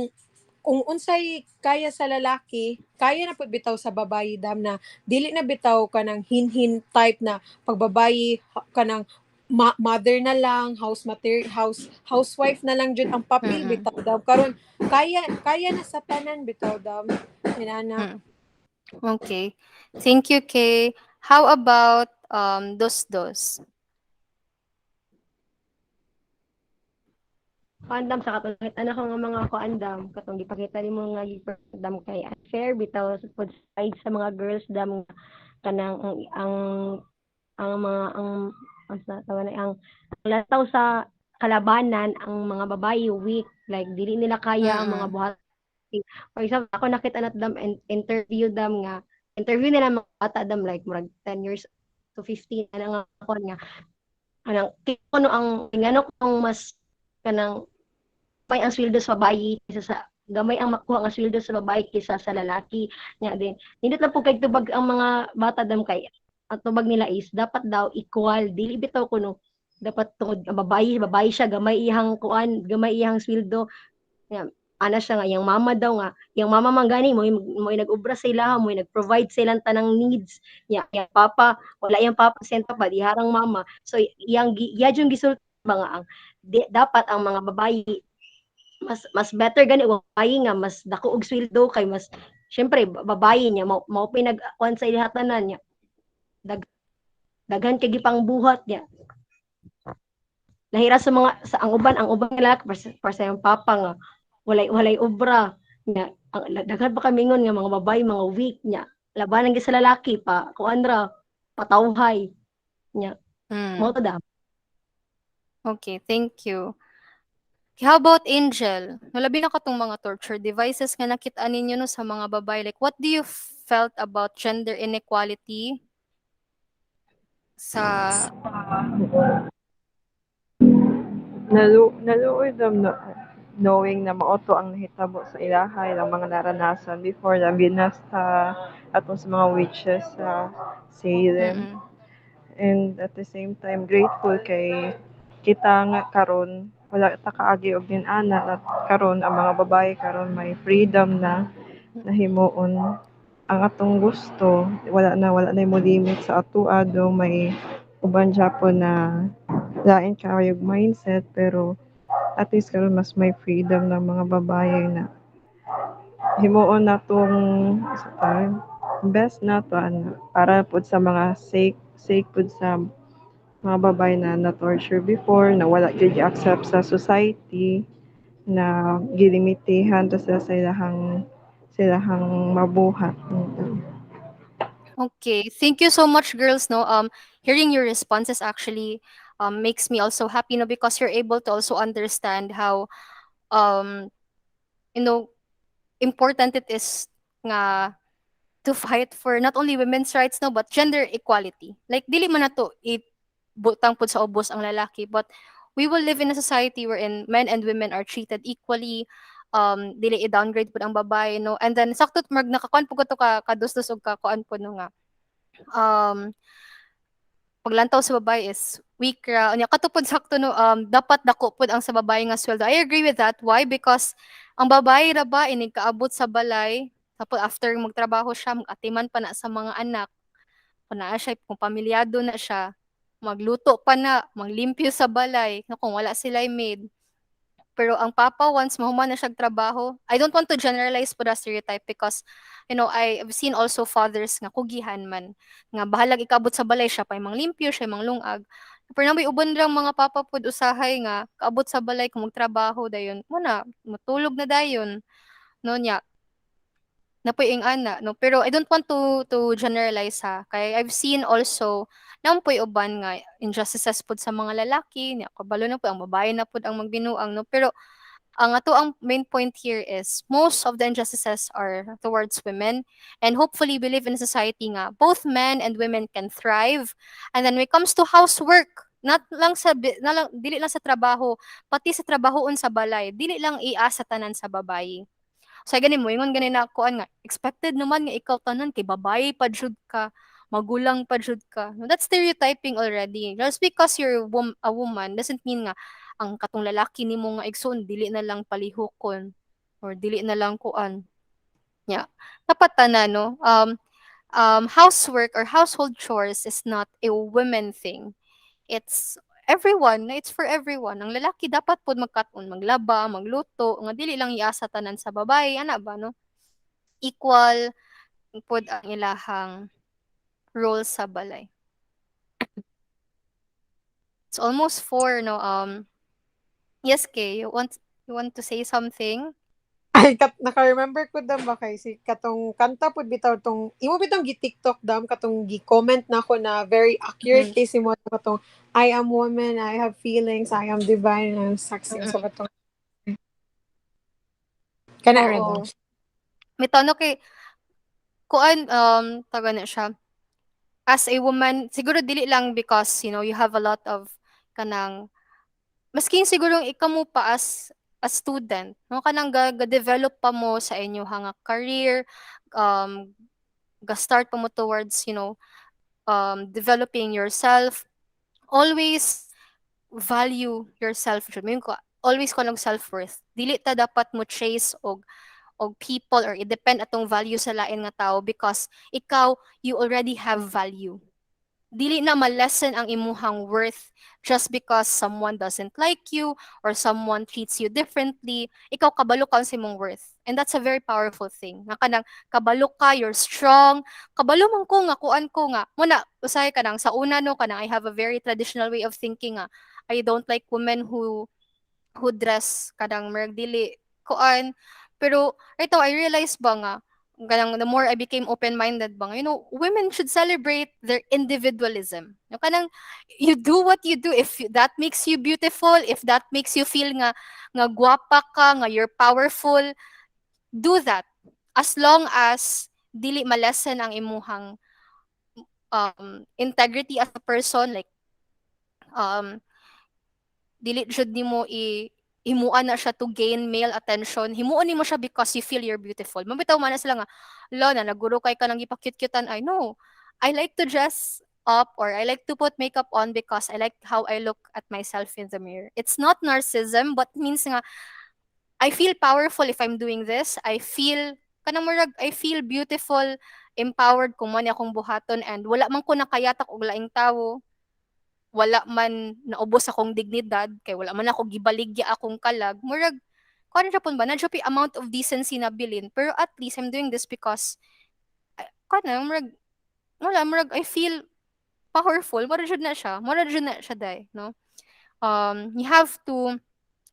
kung unsay kaya sa lalaki, kaya na pud bitaw sa babayi dam na dili na bitaw kanang hinhin type na pagbabayi kanang mother na lang, housewife na lang jud ang papel
Mm-mm.
bitaw daw karon kaya na sa tanan bitaw dam inana.
Mm. Okay. Thank you, Kay. How about Dos?
Kuandam sa katong anak ko nga mga kuandam katong gipakita nimo nga gipardam kay unfair bitaw sa pud side sa mga girls dam nga kanang ang mga ang sa tawag na ang lataw sa kalabanan ang mga babae weak like dili nila kaya ang mga
Mm-mm.
buhat. For example, ako nakita na dam interview dam nga interview nila mga bata dam like murag 10 years to 15 na nga ako nga kanang kuno ang ngano kung mas kanang may ang sweldo sa babae kaysa sa gamay ang makuha ang sweldo sa babae kaysa sa lalaki nya din nindot lang po kay tubag ang mga bata dam kay ang tubag nila is dapat daw equal dili bitaw kuno dapat tungod ang babae siya gamay ihang kuan gamay ihang sweldo nya ana siya nga yang mama daw nga yang mama man gani mo nag-ubra sa ilaha mo nag-provide sa ilang tanang needs nya yang papa wala yang papa sento pa diharang mama so yang yung gisulti ba nga ang dapat ang mga babae mas better gani babae nga mas dako og sweldo kay mas syempre babae niya mao pinag-kuan sa ilahatanan niya dag, daghan kay gipang buhat niya nahira sa mga sa ang uban nga lalaki para sa yung papa nga walay obra niya ang daghan pa kami nga mga babae mga weak niya labanan gyud sa lalaki pa kuan ra patawhay niya mo
Mm.
to da.
Okay, thank you. Okay, how about Angel? Nalabi na katong mga torture devices nga nakita ninyo no sa mga babae. Like, what do you felt about gender inequality sa...
Naluoy dam na knowing na maoto ang nahitabo sa ilaha ilang mga naranasan before na binasta atong sa mga witches sa Salem.
Mm-mm.
And at the same time grateful kay kita nga karon wala ta kaagi og ana at karon ang mga babae karon may freedom na nahimuon ang atong gusto wala na mo limit sa atoa do may uban Japon na lain kayog mindset pero at least karon mas may freedom ng mga babae na himuon na tong sa time best na to ana para pud sa mga sake pud sa mga babae na na-torture before, na wala gyud accept sa society, na gilimitihan ta sila sa ilahang mabuhat.
Okay, thank you so much, girls. No, hearing your responses actually makes me also happy, no, because you're able to also understand how um you know important it is nga to fight for not only women's rights, no, but gender equality. Like dili man nato butang pud sa ubos ang lalaki, but we will live in a society wherein men and women are treated equally. Dili i-downgrade pud ang babae, no, and then sakto mag nakakuan pud ko to ka kadustos og kakuan pud no nga um paglantaw sa babae is weak ra unya katupod sakto no, dapat dako pud ang sa babae nga sweldo. I agree with that. Why? Because ang babae ra ba inig kaabot sa balay tapos after magtrabaho siya mag-atiman pa na sa mga anak, kung naa siya kung pamilyado na siya, magluto pa na, maglimpyo sa balay no, kung wala sila maid. Pero ang papa, once mahuman na siyang trabaho, I don't want to generalize po the stereotype because, I've seen also fathers nga kugihan man, nga bahalag ikabot sa balay siya, pa mang limpyo, siya mang lungag. Pero naman uban lang mga papa po usahay nga, kaabot sa balay, kung magtrabaho, dayon, muna, matulog na dayon. No, nya, napoy ing ana, no? Pero I don't want to generalize ha. Kay I've seen also, nampoy uban nga, injustices pod sa mga lalaki, nya, kabalo na po, ang babae na pod ang magbinuang, no? Pero ang ato ang main point here is most of the injustices are towards women, and hopefully we live in a society nga both men and women can thrive. And then when it comes to housework, not lang sa na lang, dili lang sa trabaho, pati sa trabahoon sa balay, dili lang iasa tanan sa babaye. So gani mo ingon gani na kuan nga expected naman nga ikaw tanan kay babae pa jud ka, magulang pa jud ka. No, that's stereotyping already. Just because you're a woman doesn't mean nga ang katong lalaki nimo nga igsoon dili na lang palihokon or dili na lang kuan. Yeah. Dapat tanan no. Housework or household chores is not a women thing. It's everyone, it's for everyone. Ang lalaki dapat pod magkaton, maglaba, magluto, nga dili lang iasa tanan sa babae, ana ba no? Equal pod ang ilahang role sa balay. It's almost 4 no. Yes, Kay, you want to say something?
Ay, naka-remember ko dam ba kay si katong kanta pud bitaw tong imo bitong gi-TikTok dam katong gi-comment na ako na very accurate
Mm.
case mo katong I am woman, I have feelings, I am divine, I am sexy
Mm-mm.
so katong kana ra daw.
Oo. May tanong kay kuan taga na siya. As a woman, siguro dili lang because you have a lot of kanang masking siguro ikaw mo pa as a student, no, kanang ga-develop pa mo sa inyo hanga career, um ga-start pa mo towards developing yourself. Always value yourself jud mo ko, always ko lang self-worth, dili ta dapat mo chase og people or i-depend atong value sa lain nga tao because ikaw you already have value. Dili na ma-lessen ang imuhang worth just because someone doesn't like you or someone treats you differently. Ikaw kabalo ka sa imong worth. And that's a very powerful thing. Nga kanang kabalo ka, you're strong. Kabalo man ko nga, kuan ko nga. Muna, usahay ka nang sa una no, kanang I have a very traditional way of thinking nga. I don't like women who dress kadang merag dili kuan. Pero ito I realize ba nga kanang the more I became open-minded ba nga, women should celebrate their individualism. Kanang you do what you do if that makes you beautiful, if that makes you feel nga gwapa ka, nga you're powerful, do that. As long as dili malesen ang imuhang integrity as a person, like um dili jud nimo himuan na siya to gain male attention. Himuon nimo siya because you feel you're beautiful. Mabitaw man na sila nga, lo na naguro kay ka nang ipakyut-kyutan. I know. I like to dress up or I like to put makeup on because I like how I look at myself in the mirror. It's not narcissism but means nga I feel powerful if I'm doing this. I feel beautiful, empowered kung man akong buhaton and wala man ko nakayatak og laing tawo, wala man naubos akong dignidad kay wala man ako gibaligya akong kalag, murag kuan ra pun ba na pi amount of decency na bilin, pero at least I'm doing this because kuan na murag wala murag I feel powerful, mura jud na siya day, no? You have to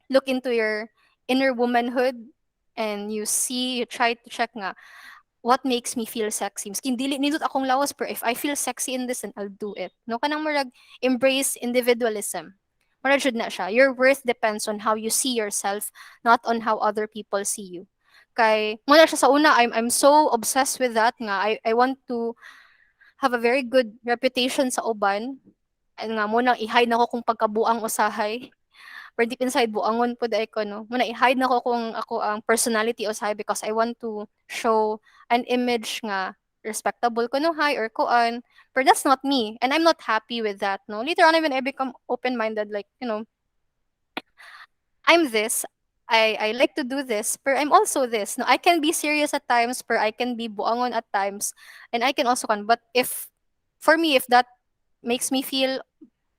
look into your inner womanhood, and you try to check nga what makes me feel sexy. Miskin dili nindot akong lawas, pero if I feel sexy in this, then I'll do it. No, kanang murag embrace individualism. Murag jud na siya. Your worth depends on how you see yourself, not on how other people see you. Kay muna siya sa una, I'm so obsessed with that nga I want to have a very good reputation sa uban. And nga muna i-hide nako kung pagkabuang usahay. Pero deep inside buangon po dai ko, no. Muna i-hide nako kung ako ang personality usahay, because I want to show an image nga respectable ko no hay or kuan. But that's not me, and I'm not happy with that, no. Later on when I become open-minded, like, I'm this. I like to do this, but I'm also this. No, I can be serious at times, but I can be buangon at times, and I can also kan. But if for me, if that makes me feel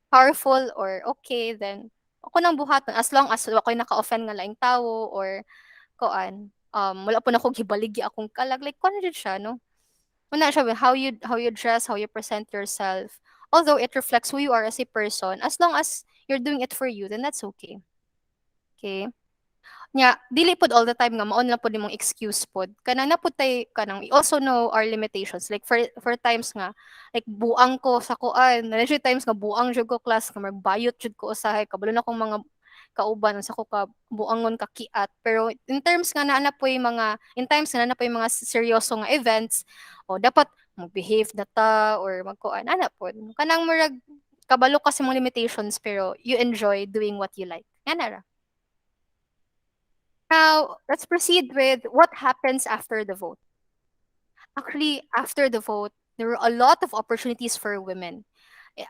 powerful or okay, then ako nang buhaton, as long as ako'y naka-offend nga laing tawo or kuan. Wala po na ko gibaligi akong kalag, like kuan jud siya, no. Una siya with how you dress, how you present yourself. Although it reflects who you are as a person, as long as you're doing it for you, then that's okay. Okay? Nya dili pod all the time nga mao na pod nimong excuse pod, kanang napud tay kanang we also know our limitations, like for times nga like buang ko sa kuan, na times nga buang jud ko class nga magbayot jud ko usahay, kabalo na akong mga kauban sa ko ka buangon ka kiat. Pero in terms nga naa na poy mga in times nga naa na poy mga seryoso nga events, o dapat mag-behave na ta or magkuan ana pod kanang murag kabalo kasi mong limitations, pero you enjoy doing what you like, ana ra. Now, let's proceed with what happens after the vote. Actually, after the vote, there were a lot of opportunities for women.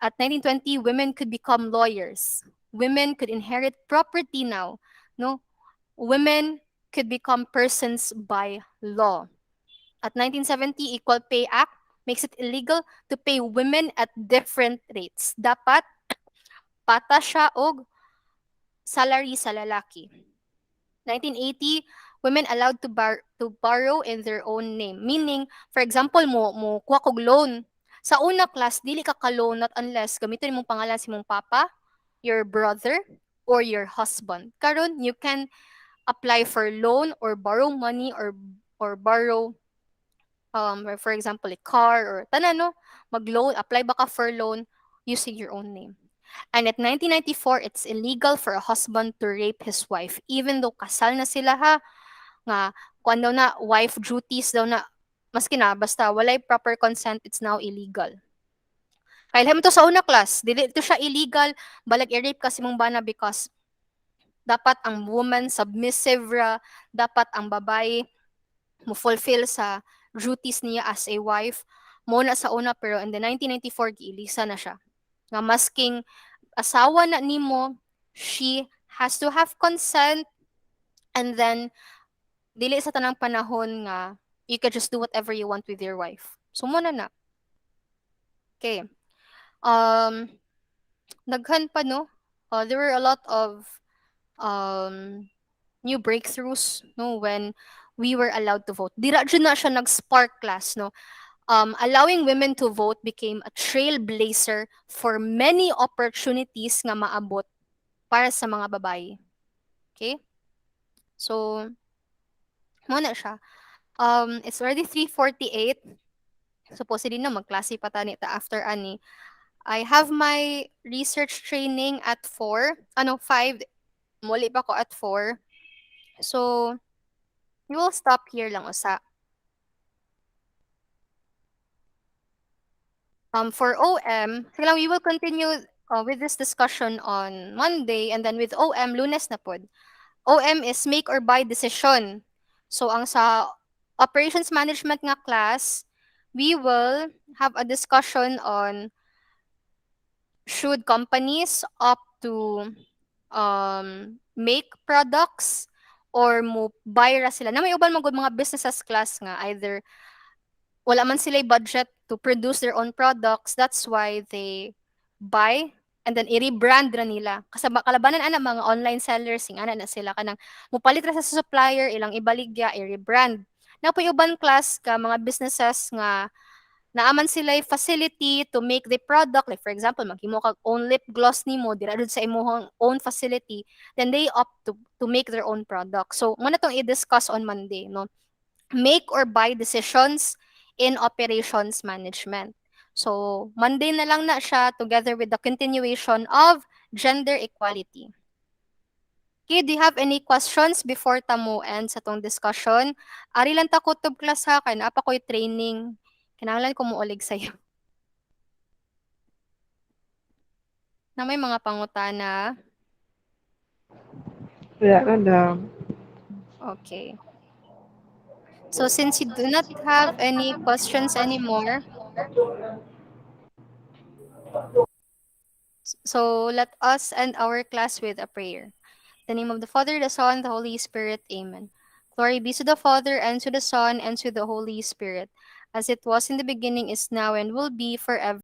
At 1920, women could become lawyers. Women could inherit property now. No, women could become persons by law. At 1970, Equal Pay Act makes it illegal to pay women at different rates. Dapat pata siya og salary sa lalaki. 1980, women allowed to borrow in their own name. Meaning, for example, mo kuha kog loan. Sa una class, dili ka ka-loan not unless gamitin mong pangalan si mong papa, your brother, or your husband. Karon, you can apply for loan or borrow money or borrow for example, a car or tanan no, mag-loan, apply ba ka for loan using your own name. And at 1994, it's illegal for a husband to rape his wife. Even though kasal na sila ha, nga, kung daw na, wife duties daw na, maski na, basta walay proper consent, it's now illegal. Kaya mo to sa una class, dili ito siya illegal, balag i-rape kasi mong bana because dapat ang woman submissive ra, dapat ang babae mo fulfill sa duties niya as a wife. Mo na sa una, pero in the 1994, giilisa na siya. Nga masking asawa na nimo, she has to have consent, and then dili sa tanang panahon nga you can just do whatever you want with your wife. So muna na. Okay. Daghan pa no. There were a lot of new breakthroughs no when we were allowed to vote. Dira jud na siya nag-spark class no. Allowing women to vote became a trailblazer for many opportunities nga maabot para sa mga babae. Okay? So, muna siya. It's already 3:48. Supposedly na magklase pa tani ta after ani. I have my research training at 4. 5. Muli pa ko at 4. So, we will stop here lang usa. For OM, sige lang, we will continue with this discussion on Monday, and then with OM, Lunes na pod. OM is make or buy decision. So ang sa operations management nga class, we will have a discussion on should companies opt to make products or mo buy ra sila. Na may uban magud mga businesses class nga either wala man sila budget to produce their own products, that's why they buy and then i-rebrand ra nila. Kasi kalabanan ana mga online sellers, sing ana na sila kanang mupalit ra sa supplier, ilang ibaligya, i-rebrand. Na po uban class ka mga businesses nga Naaman sila facility to make the product, like for example maghimo kag own lip gloss nimo dira dun sa imong own facility, then they opt to make their own product. So mo na tong i-discuss on Monday, no? Make or buy decisions in operations management. So Monday na lang na siya together with the continuation of gender equality. Okay, do you have any questions before tamo end sa tong discussion? Ari lang ta kutob class ha, kay naa pa ko'y training. Kinahanglan ko muulig sa'yo. Na may mga pangutana.
Wala na daw.
Okay. So since you do not have any questions anymore, so let us end our class with a prayer. In the name of the Father, the Son, the Holy Spirit. Amen. Glory be to the Father, and to the Son, and to the Holy Spirit, as it was in the beginning, is now, and will be forever.